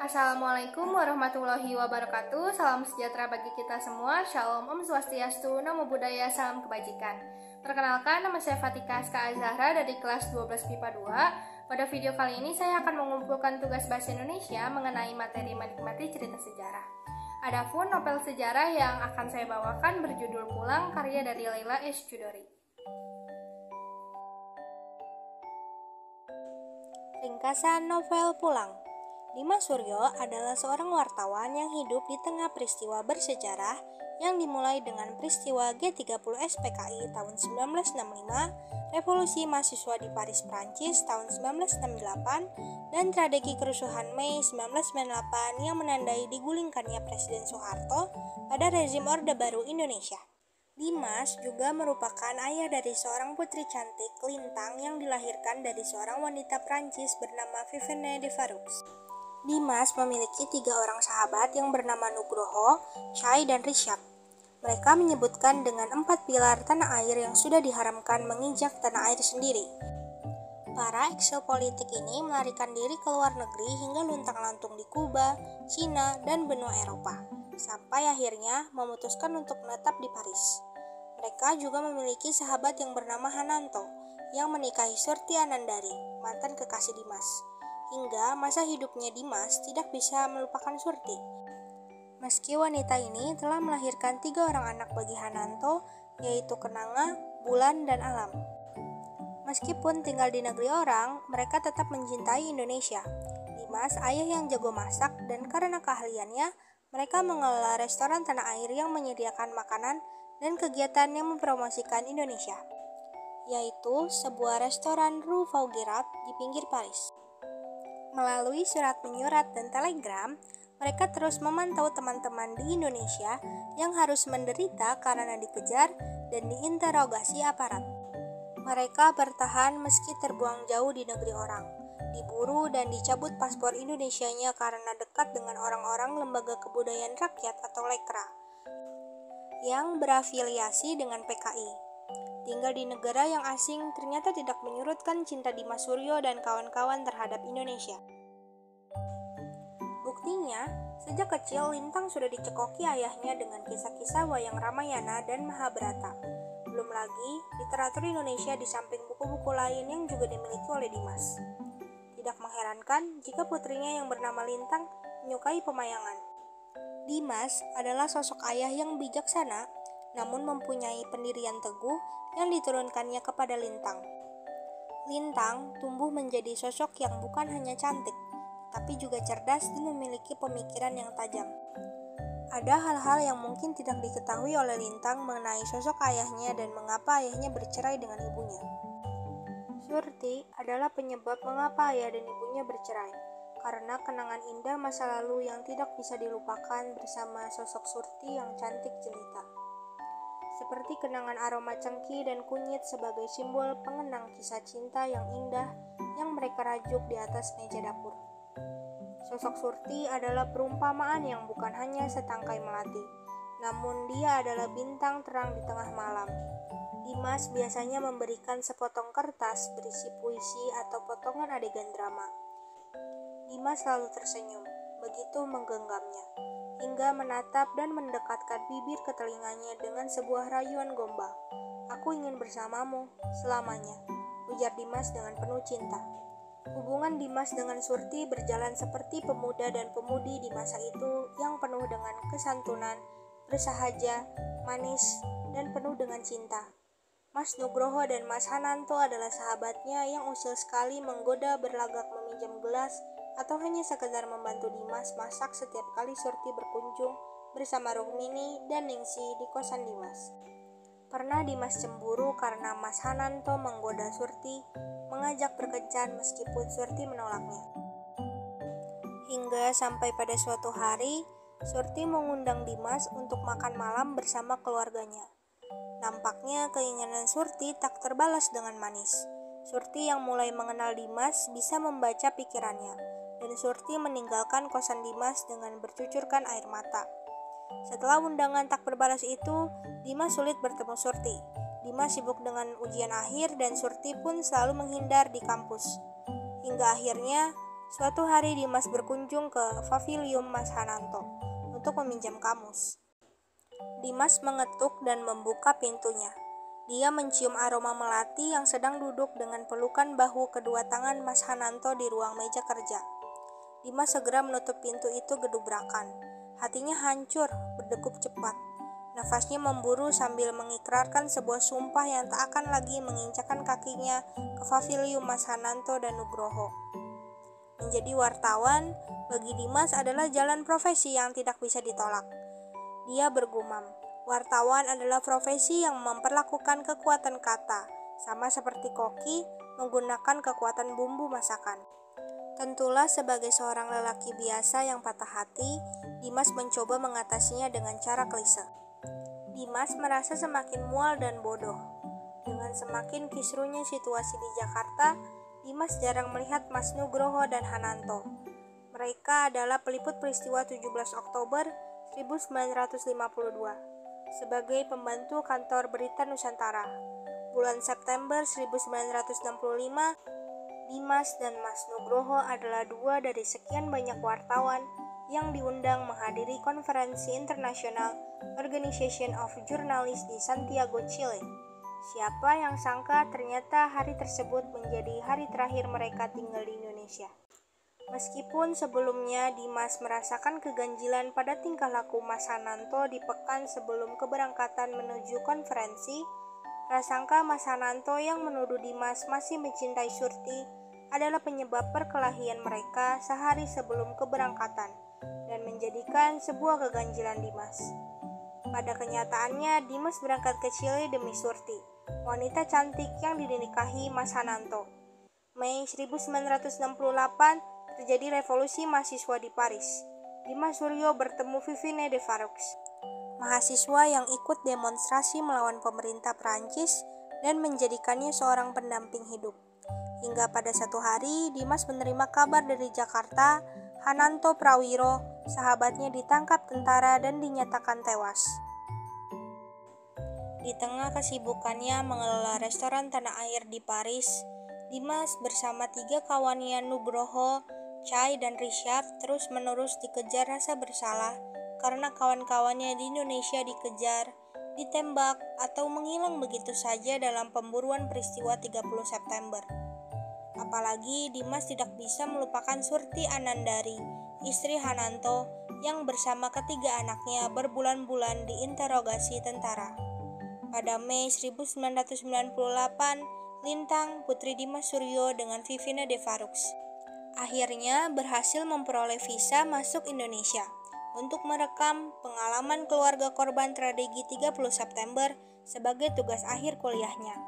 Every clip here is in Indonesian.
Assalamualaikum warahmatullahi wabarakatuh. Salam sejahtera bagi kita semua. Shalom, Om Swastiastu, Namo Buddhaya, salam kebajikan. Perkenalkan, nama saya Fatika Aska Azahra dari kelas 12 MIPA 2. Pada video kali ini saya akan mengumpulkan tugas bahasa Indonesia mengenai materi menikmati cerita sejarah. Adapun novel sejarah yang akan saya bawakan berjudul Pulang, karya dari Laila S. Chudori. Ringkasan novel Pulang. Dimas Suryo adalah seorang wartawan yang hidup di tengah peristiwa bersejarah yang dimulai dengan peristiwa G30 SPKI tahun 1965, Revolusi Mahasiswa di Paris, Prancis tahun 1968, dan tragedi kerusuhan Mei 1998 yang menandai digulingkannya Presiden Soeharto pada rezim Orde Baru Indonesia. Dimas juga merupakan ayah dari seorang putri cantik, Lintang, yang dilahirkan dari seorang wanita Prancis bernama Vivienne de Faroux. Dimas memiliki 3 orang sahabat yang bernama Nugroho, Chai, dan Rishab. Mereka menyebutkan dengan 4 pilar tanah air yang sudah diharamkan menginjak tanah air sendiri. Para eksil politik ini melarikan diri ke luar negeri hingga luntang-lantung di Kuba, Cina, dan benua Eropa, sampai akhirnya memutuskan untuk menetap di Paris. Mereka juga memiliki sahabat yang bernama Hananto, yang menikahi Surti Anandari, mantan kekasih Dimas. Hingga masa hidupnya Dimas tidak bisa melupakan Surti. Meski wanita ini telah melahirkan 3 orang anak bagi Hananto, yaitu Kenanga, Bulan, dan Alam. Meskipun tinggal di negeri orang, mereka tetap mencintai Indonesia. Dimas ayah yang jago masak, dan karena keahliannya, mereka mengelola restoran tanah air yang menyediakan makanan dan kegiatan yang mempromosikan Indonesia, yaitu sebuah restoran Rue Vaugirard di pinggir Paris. Melalui surat menyurat dan telegram, mereka terus memantau teman-teman di Indonesia yang harus menderita karena dikejar dan diinterogasi aparat. Mereka bertahan meski terbuang jauh di negeri orang, diburu dan dicabut paspor Indonesianya karena dekat dengan orang-orang Lembaga Kebudayaan Rakyat atau Lekra yang berafiliasi dengan PKI. Tinggal di negara yang asing ternyata tidak menyurutkan cinta Dimas Suryo dan kawan-kawan terhadap Indonesia. Buktinya, sejak kecil Lintang sudah dicekoki ayahnya dengan kisah-kisah wayang Ramayana dan Mahabharata. Belum lagi, literatur Indonesia di samping buku-buku lain yang juga dimiliki oleh Dimas. Tidak mengherankan jika putrinya yang bernama Lintang menyukai pemayangan. Dimas adalah sosok ayah yang bijaksana, namun mempunyai pendirian teguh yang diturunkannya kepada Lintang. Lintang tumbuh menjadi sosok yang bukan hanya cantik, tapi juga cerdas dan memiliki pemikiran yang tajam. Ada hal-hal yang mungkin tidak diketahui oleh Lintang mengenai sosok ayahnya dan mengapa ayahnya bercerai dengan ibunya. Surti adalah penyebab mengapa ayah dan ibunya bercerai, karena kenangan indah masa lalu yang tidak bisa dilupakan bersama sosok Surti yang cantik jelita. Seperti kenangan aroma cengkih dan kunyit sebagai simbol pengenang kisah cinta yang indah yang mereka rajuk di atas meja dapur. Sosok Surti adalah perumpamaan yang bukan hanya setangkai melati, namun dia adalah bintang terang di tengah malam. Dimas biasanya memberikan sepotong kertas berisi puisi atau potongan adegan drama. Dimas selalu tersenyum, begitu menggenggamnya, hingga menatap dan mendekatkan bibir ke telinganya dengan sebuah rayuan gombal. "Aku ingin bersamamu selamanya," ujar Dimas dengan penuh cinta. Hubungan Dimas dengan Surti berjalan seperti pemuda dan pemudi di masa itu yang penuh dengan kesantunan, bersahaja, manis, dan penuh dengan cinta. Mas Nugroho dan Mas Hananto adalah sahabatnya yang usil sekali menggoda berlagak meminjam gelas atau hanya sekedar membantu Dimas masak setiap kali Surti berkunjung bersama Rukmini dan Ningsi di kosan Dimas. Pernah Dimas cemburu karena Mas Hananto menggoda Surti, mengajak berkencan meskipun Surti menolaknya. Hingga sampai pada suatu hari, Surti mengundang Dimas untuk makan malam bersama keluarganya. Nampaknya keinginan Surti tak terbalas dengan manis. Surti yang mulai mengenal Dimas bisa membaca pikirannya, dan Surti meninggalkan kosan Dimas dengan bercucurkan air mata. Setelah undangan tak berbalas itu, Dimas sulit bertemu Surti. Dimas sibuk dengan ujian akhir dan Surti pun selalu menghindar di kampus. Hingga akhirnya Suatu hari Dimas berkunjung ke Pavilium Mas Hananto untuk meminjam kamus. Dimas mengetuk dan membuka pintunya. Dia mencium aroma melati yang sedang duduk dengan pelukan bahu kedua tangan Mas Hananto di ruang meja kerja. Dimas segera menutup pintu itu gedubrakan. Hatinya hancur, berdegup cepat. Nafasnya memburu sambil mengikrarkan sebuah sumpah yang tak akan lagi menginjakkan kakinya ke Pavilium Mas Hananto dan Nugroho. Menjadi wartawan, bagi Dimas adalah jalan profesi yang tidak bisa ditolak. Dia bergumam, wartawan adalah profesi yang memperlakukan kekuatan kata, sama seperti koki menggunakan kekuatan bumbu masakan. Tentulah sebagai seorang lelaki biasa yang patah hati, Dimas mencoba mengatasinya dengan cara klise. Dimas merasa semakin mual dan bodoh. Dengan semakin kisruhnya situasi di Jakarta, Dimas jarang melihat Mas Nugroho dan Hananto. Mereka adalah peliput peristiwa 17 Oktober 1952 sebagai pembantu kantor berita Nusantara. Bulan September 1965, Dimas dan Mas Nugroho adalah dua dari sekian banyak wartawan yang diundang menghadiri konferensi internasional Organization of Journalists di Santiago, Chile. Siapa yang sangka ternyata hari tersebut menjadi hari terakhir mereka tinggal di Indonesia. Meskipun sebelumnya Dimas merasakan keganjilan pada tingkah laku Mas Hananto di pekan sebelum keberangkatan menuju konferensi, prasangka Mas Hananto yang menuduh Dimas masih mencintai Surti adalah penyebab perkelahian mereka sehari sebelum keberangkatan dan menjadikan sebuah keganjilan Dimas. Pada kenyataannya, Dimas berangkat ke Chile demi Surti, wanita cantik yang dinikahi Mas Hananto. Mei 1968, terjadi revolusi mahasiswa di Paris. Dimas Suryo bertemu Vivien de Varoux, mahasiswa yang ikut demonstrasi melawan pemerintah Prancis dan menjadikannya seorang pendamping hidup. Hingga pada satu hari, Dimas menerima kabar dari Jakarta, Hananto Prawiro, sahabatnya ditangkap tentara dan dinyatakan tewas. Di tengah kesibukannya mengelola restoran tanah air di Paris, Dimas bersama tiga kawannya Nugroho, Chai, dan Richard terus-menerus dikejar rasa bersalah karena kawan-kawannya di Indonesia dikejar, ditembak, atau menghilang begitu saja dalam pemburuan peristiwa 30 September. Apalagi Dimas tidak bisa melupakan Surti Anandari, istri Hananto, yang bersama ketiga anaknya berbulan-bulan diinterogasi tentara. Pada Mei 1998, Lintang, putri Dimas Suryo dengan Vivien de Varoux, akhirnya berhasil memperoleh visa masuk Indonesia untuk merekam pengalaman keluarga korban tragedi 30 September sebagai tugas akhir kuliahnya.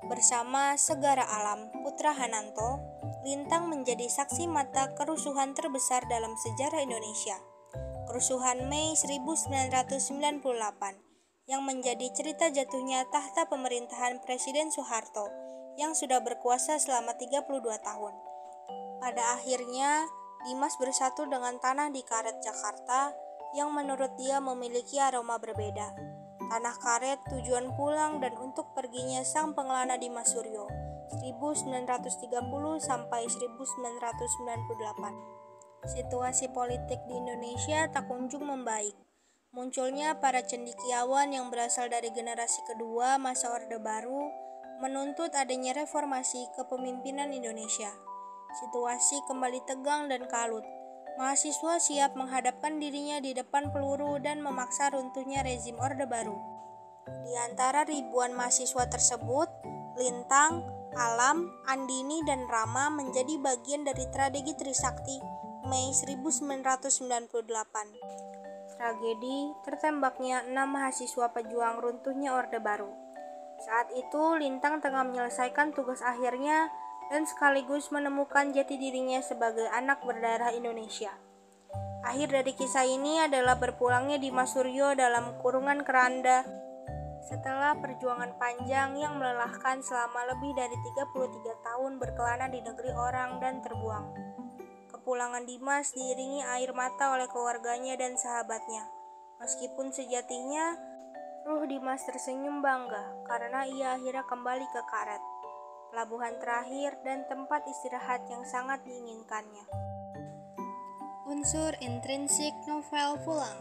Bersama Segara Alam, putra Hananto, Lintang menjadi saksi mata kerusuhan terbesar dalam sejarah Indonesia, kerusuhan Mei 1998, yang menjadi cerita jatuhnya tahta pemerintahan Presiden Soeharto yang sudah berkuasa selama 32 tahun. Pada akhirnya, Dimas bersatu dengan tanah di Karet, Jakarta, yang menurut dia memiliki aroma berbeda. Tanah Karet tujuan pulang dan untuk perginya sang pengelana Dimas Suryo, 1930 sampai 1998. Situasi politik di Indonesia tak kunjung membaik. Munculnya para cendekiawan yang berasal dari generasi kedua masa Orde Baru menuntut adanya reformasi kepemimpinan Indonesia. Situasi kembali tegang dan kalut. Mahasiswa siap menghadapkan dirinya di depan peluru dan memaksa runtuhnya rezim Orde Baru. Di antara ribuan mahasiswa tersebut, Lintang, Alam, Andini, dan Rama menjadi bagian dari tragedi Trisakti Mei 1998. Tragedi tertembaknya 6 mahasiswa pejuang runtuhnya Orde Baru. Saat itu, Lintang tengah menyelesaikan tugas akhirnya dan sekaligus menemukan jati dirinya sebagai anak berdarah Indonesia. Akhir dari kisah ini adalah berpulangnya Dimas Suryo dalam kurungan keranda setelah perjuangan panjang yang melelahkan selama lebih dari 33 tahun berkelana di negeri orang dan terbuang. Kepulangan Dimas diiringi air mata oleh keluarganya dan sahabatnya. Meskipun sejatinya, ruh Dimas tersenyum bangga karena ia akhirnya kembali ke Karet. pelabuhan terakhir, dan tempat istirahat yang sangat diinginkannya. Unsur intrinsik novel Pulang.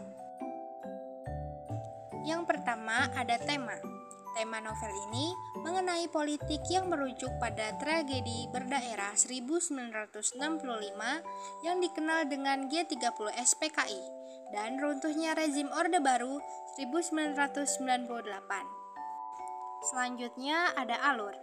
Yang pertama ada tema. Tema novel ini mengenai politik yang merujuk pada tragedi berdaerah 1965 yang dikenal dengan G30 SPKI dan runtuhnya rezim Orde Baru 1998. Selanjutnya ada alur.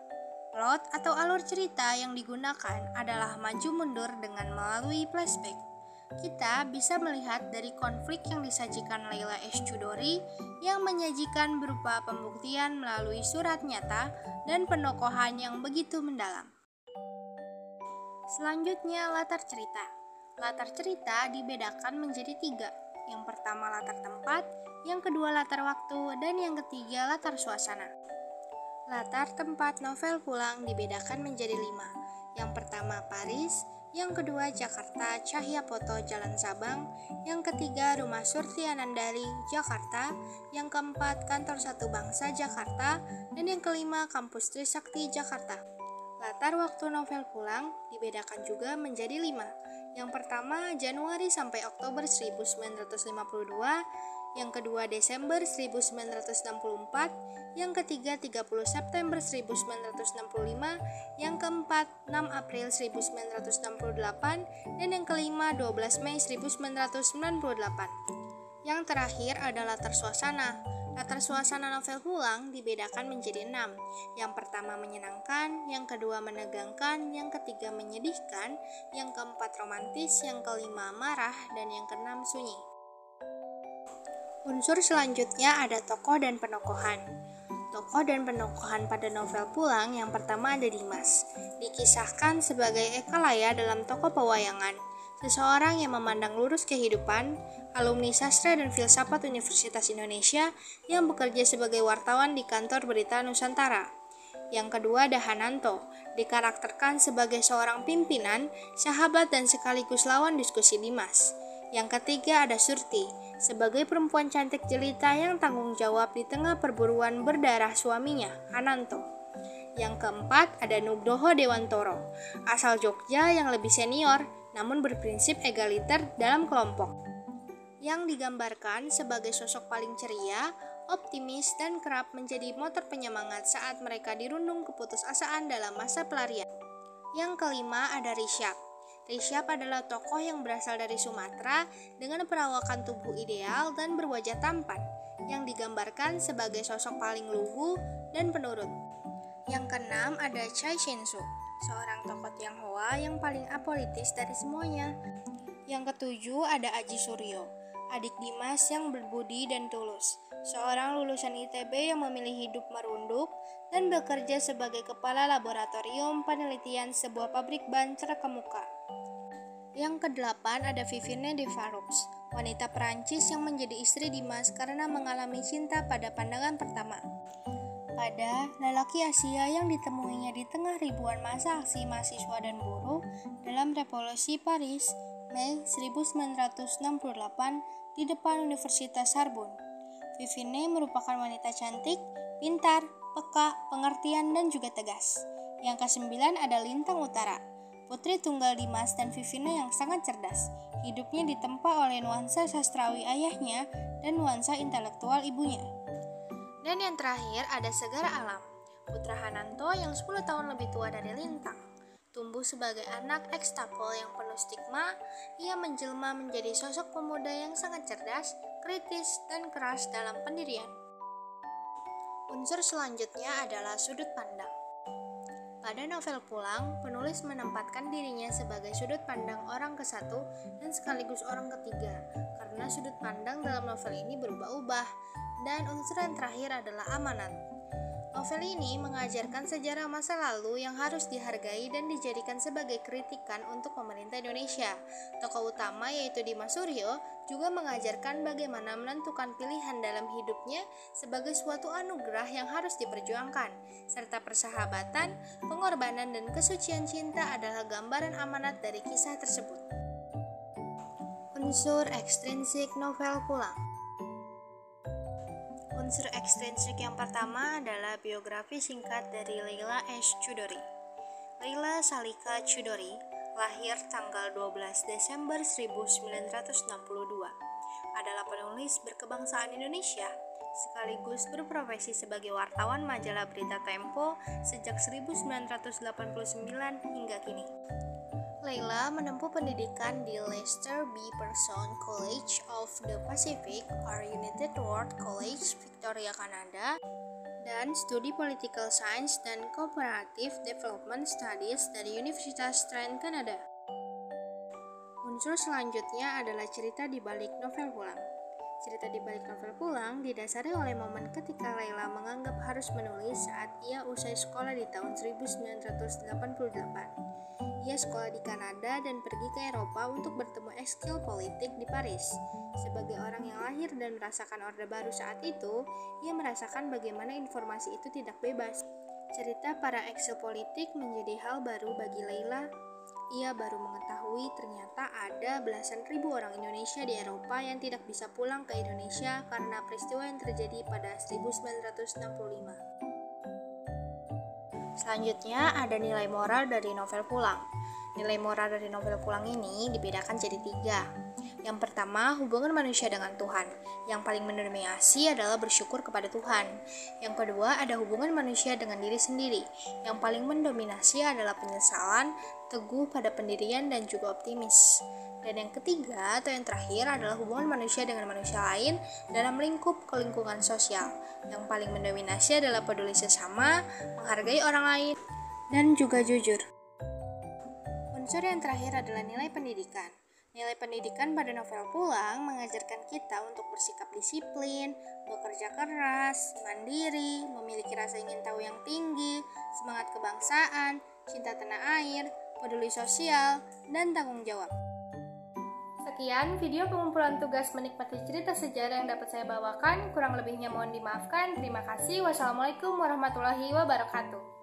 Plot atau alur cerita yang digunakan adalah maju mundur dengan melalui flashback. Kita bisa melihat dari konflik yang disajikan Leila S. Chudori yang menyajikan berupa pembuktian melalui surat nyata dan penokohan yang begitu mendalam. Selanjutnya latar cerita. Latar cerita dibedakan menjadi 3. Yang pertama latar tempat, yang kedua latar waktu, dan yang ketiga latar suasana. Latar tempat novel Pulang dibedakan menjadi 5. Yang pertama Paris, yang kedua Jakarta Cahya Poto Jalan Sabang, yang ketiga Rumah Surti Anandari Jakarta, yang keempat Kantor Satu Bangsa Jakarta, dan yang kelima Kampus Trisakti Jakarta. Latar waktu novel Pulang dibedakan juga menjadi 5. Yang pertama Januari sampai Oktober 1952, yang kedua Desember 1964, yang ketiga 30 September 1965, yang keempat 6 April 1968, dan yang kelima 12 Mei 1998. Yang terakhir adalah latar suasana. Latar suasana novel Pulang dibedakan menjadi 6. Yang pertama menyenangkan, yang kedua menegangkan, yang ketiga menyedihkan, yang keempat romantis, yang kelima marah, dan yang keenam sunyi. Unsur selanjutnya ada tokoh dan penokohan. Tokoh dan penokohan pada novel Pulang yang pertama ada Dimas. Dikisahkan sebagai Eka Laya dalam tokoh pewayangan, seseorang yang memandang lurus kehidupan, alumni sastra dan filsafat Universitas Indonesia yang bekerja sebagai wartawan di kantor berita Nusantara. Yang kedua ada Hananto, dikarakterkan sebagai seorang pimpinan, sahabat dan sekaligus lawan diskusi Dimas. Yang ketiga ada Surti, sebagai perempuan cantik jelita yang tanggung jawab di tengah perburuan berdarah suaminya, Hananto. Yang keempat ada Nugroho Dewantoro, asal Jogja yang lebih senior, namun berprinsip egaliter dalam kelompok. Yang digambarkan sebagai sosok paling ceria, optimis, dan kerap menjadi motor penyemangat saat mereka dirundung keputusasaan dalam masa pelarian. Yang kelima ada Risyap. Risyap adalah tokoh yang berasal dari Sumatera dengan perawakan tubuh ideal dan berwajah tampan, yang digambarkan sebagai sosok paling lugu dan penurut. Yang keenam ada Chai Shin-soo, seorang tokoh Tionghoa yang paling apolitis dari semuanya. Yang ketujuh ada Aji Suryo, adik Dimas yang berbudi dan tulus, seorang lulusan ITB yang memilih hidup merunduk dan bekerja sebagai kepala laboratorium penelitian sebuah pabrik ban terkemuka. Yang kedelapan ada Vivienne de Varoux, wanita Perancis yang menjadi istri Dimas karena mengalami cinta pada pandangan pertama pada lelaki Asia yang ditemuinya di tengah ribuan masa aksi mahasiswa dan buruh dalam Revolusi Paris Mei 1968 di depan Universitas Sorbonne. Vivienne merupakan wanita cantik, pintar, peka, pengertian, dan juga tegas. Yang kesembilan ada Lintang Utara, putri tunggal Dimas dan Vivienne yang sangat cerdas. Hidupnya ditempa oleh nuansa sastrawi ayahnya dan nuansa intelektual ibunya. Dan yang terakhir ada Segar Alam, putra Hananto yang 10 tahun lebih tua dari Lintang. Tumbuh sebagai anak ekstapol yang penuh stigma, ia menjelma menjadi sosok pemuda yang sangat cerdas, kritis, dan keras dalam pendirian. Unsur selanjutnya adalah sudut pandang. Pada novel Pulang, penulis menempatkan dirinya sebagai sudut pandang orang ke-1 dan sekaligus orang ketiga, karena sudut pandang dalam novel ini berubah-ubah. Dan unsur yang terakhir adalah amanat. Novel ini mengajarkan sejarah masa lalu yang harus dihargai dan dijadikan sebagai kritikan untuk pemerintah Indonesia. Tokoh utama yaitu Dimas Suryo juga mengajarkan bagaimana menentukan pilihan dalam hidupnya sebagai suatu anugerah yang harus diperjuangkan, serta persahabatan, pengorbanan, dan kesucian cinta adalah gambaran amanat dari kisah tersebut. Unsur ekstrinsik novel Pulang. Unsur ekstrinsik yang pertama adalah biografi singkat dari Leila S. Chudori. Leila Salika Chudori lahir tanggal 12 Desember 1962. Adalah penulis berkebangsaan Indonesia, sekaligus berprofesi sebagai wartawan majalah berita Tempo sejak 1989 hingga kini. Leila menempuh pendidikan di Lester B. Pearson College of the Pacific or United World College, Victoria, Kanada, dan studi Political Science dan Cooperative Development Studies dari Universitas Trent, Kanada. Unsur selanjutnya adalah cerita di balik novel Pulang. Cerita di balik novel Pulang didasari oleh momen ketika Leila menganggap harus menulis saat ia usai sekolah di tahun 1988. Ia sekolah di Kanada dan pergi ke Eropa untuk bertemu ekskul politik di Paris. Sebagai orang yang lahir dan merasakan Orde Baru saat itu, ia merasakan bagaimana informasi itu tidak bebas. Cerita para eksil politik menjadi hal baru bagi Leila. Ia baru mengetahui ternyata ada belasan ribu orang Indonesia di Eropa yang tidak bisa pulang ke Indonesia karena peristiwa yang terjadi pada 1965. Selanjutnya ada nilai moral dari novel Pulang. Nilai moral dari novel Pulang ini dibedakan jadi 3. Yang pertama, hubungan manusia dengan Tuhan. Yang paling mendominasi adalah bersyukur kepada Tuhan. Yang kedua, ada hubungan manusia dengan diri sendiri. Yang paling mendominasi adalah penyesalan, teguh pada pendirian, dan juga optimis. Dan yang ketiga atau yang terakhir adalah hubungan manusia dengan manusia lain dalam lingkup kelingkungan sosial. Yang paling mendominasi adalah peduli sesama, menghargai orang lain, dan juga jujur. Unsur yang terakhir adalah nilai pendidikan. Nilai pendidikan pada novel Pulang mengajarkan kita untuk bersikap disiplin, bekerja keras, mandiri, memiliki rasa ingin tahu yang tinggi, semangat kebangsaan, cinta tanah air, peduli sosial, dan tanggung jawab. Sekian video pengumpulan tugas menikmati cerita sejarah yang dapat saya bawakan. Kurang lebihnya mohon dimaafkan. Terima kasih. Wassalamualaikum warahmatullahi wabarakatuh.